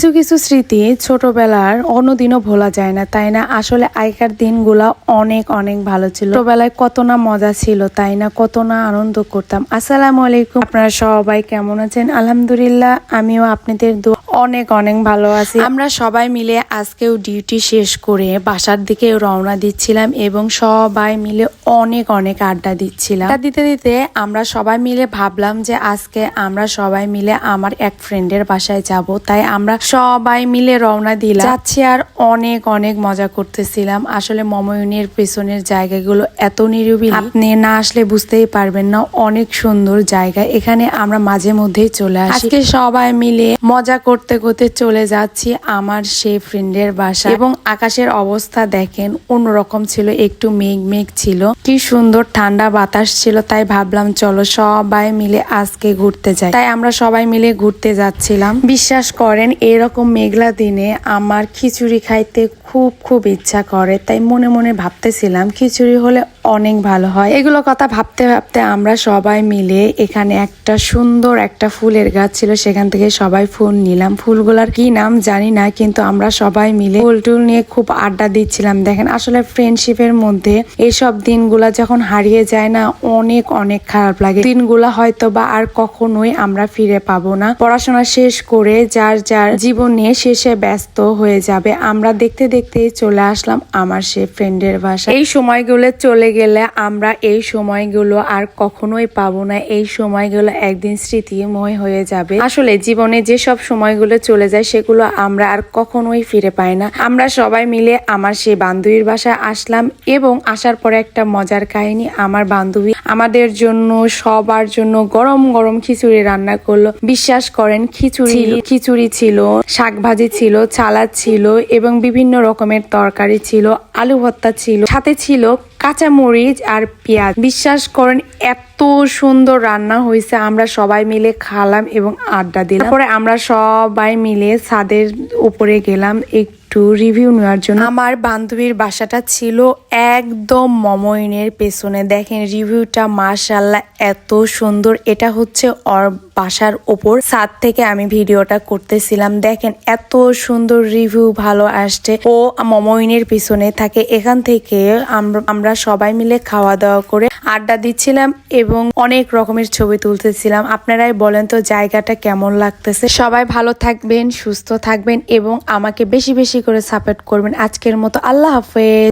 কিছু কিছু স্মৃতি ছোটবেলার অন্যদিনও ভোলা যায় না, তাই না? আসলে আগেকার দিনগুলা অনেক অনেক ভালো ছিল। ছোটবেলায় কত না মজা ছিল, তাই না? কত না আনন্দ করতাম। আসসালামু আলাইকুম, আপনারা সবাই কেমন আছেন? আলহামদুলিল্লাহ, আমিও আপনাদের অনেক অনেক ভালো আছি। আমরা সবাই মিলে আজকেও ডিউটি শেষ করে বাসার দিকে রওনা দিচ্ছিলাম এবং সবাই মিলে অনেক অনেক আড্ডা দিচ্ছিলাম। আড্ডা দিতে দিতে আমরা সবাই মিলে ভাবলাম যে আজকে আমরা সবাই মিলে আমার এক ফ্রেন্ডের বাসায় যাব। তাই আমরা সবাই মিলে রওনা দিলাম। যাচ্ছি আর অনেক অনেক মজা করতেছিলাম। আসলে মময়নের পেছনের জায়গাগুলো এত নিরিবিলি, আপনি না আসলে বুঝতেই পারবেন না। অনেক সুন্দর জায়গা, এখানে আমরা মাঝে মধ্যেই চলে আসি। আজকে সবাই মিলে মজা করতে করতে চলে যাচ্ছি আমার সেই ফ্রেন্ডের বাসা এবং আকাশের অবস্থা দেখেন অন্যরকম ছিল, একটু মেঘ মেঘ ছিল, কি সুন্দর ঠান্ডা বাতাস ছিল। তাই ভাবলাম চলো সবাই মিলে আজকে ঘুরতে যাই। তাই আমরা সবাই মিলে ঘুরতে যাচ্ছিলাম। বিশ্বাস করেন এরকম মেঘলা দিনে আমার খিচুড়ি খাইতে খুব খুব ইচ্ছা করে। তাই মনে মনে ভাবতেছিলাম খিচুড়ি হলে অনেক ভালো হয়। এগুলো কথা ভাবতে ভাবতে আমরা সবাই মিলে এখানে একটা সুন্দর একটা ফুলের গাছ ছিল, সেখান থেকে সবাই ফুল নিলাম। ফুলগুলার কি নাম জানি না, কিন্তু আমরা সবাই মিলে ফুল টুল নিয়ে খুব আড্ডা দিচ্ছিলাম। দেখেন আসলে ফ্রেন্ডশিপের মধ্যে এইসব দিনগুলা যখন হারিয়ে যায় না, অনেক অনেক খারাপ লাগে। দিনগুলা হয়তো বা আর কখনোই আমরা ফিরে পাবো না। পড়াশোনা শেষ করে যার যার জীবনে শেষে ব্যস্ত হয়ে যাবে। আমরা দেখতে দেখতেই চলে আসলাম আমার সে ফ্রেন্ডের বাসা। এই সময়গুলো চলে গেলে আমরা এই সময়গুলো আর কখনোই পাবো না। এই সময়গুলো একদিন স্মৃতিময় হয়ে যাবে। আসলে জীবনে যেসব সময়গুলো চলে যায় সেগুলো আমরা আর কখনোই ফিরে পাই না। আমরা সবাই মিলে আমার সেই বান্ধবীর বাসায় আসলাম এবং আসার পরে একটা মজার কাহিনী, আমার বান্ধবী আমাদের জন্য সবার জন্য গরম গরম খিচুড়ি রান্না করলো। বিশ্বাস করেন খিচুড়ি ছিল, শাক ভাজি ছিল, সালাদ ছিল এবং বিভিন্ন রকমের তরকারি ছিল, আলু ভর্তা ছিল, সাথে ছিল কাঁচামরিচ আর পেঁয়াজ। বিশ্বাস করেন এত সুন্দর রান্না হয়েছে। আমরা সবাই মিলে খালাম এবং আড্ডা দিলাম। তারপরে আমরা সবাই মিলে ছাদের উপরে গেলাম একটু রিভিউ নেওয়ার জন্য। আমার বান্ধবীর বাসাটা ছিল একদম মমইনের পেছনে। দেখেন রিভিউটা মাশাআল্লাহ এত সুন্দর। এটা হচ্ছে ওর বাসার ওপর ছাদ থেকে আমি ভিডিওটা করতেছিলাম। দেখেন এত সুন্দর রিভিউ ভালো আসছে। ও মমইনের পিছনে থাকে। এখান থেকে আমরা সবাই মিলে খাওয়া দাওয়া করে আড্ডা দিচ্ছিলাম এবং অনেক রকমের ছবি তুলতেছিলাম। আপনারাই বলেন তো জায়গাটা কেমন লাগতেছে। সবাই ভালো থাকবেন, সুস্থ থাকবেন এবং আমাকে বেশি বেশি করে সাপোর্ট করবেন। আজকের মতো আল্লাহ হাফেজ।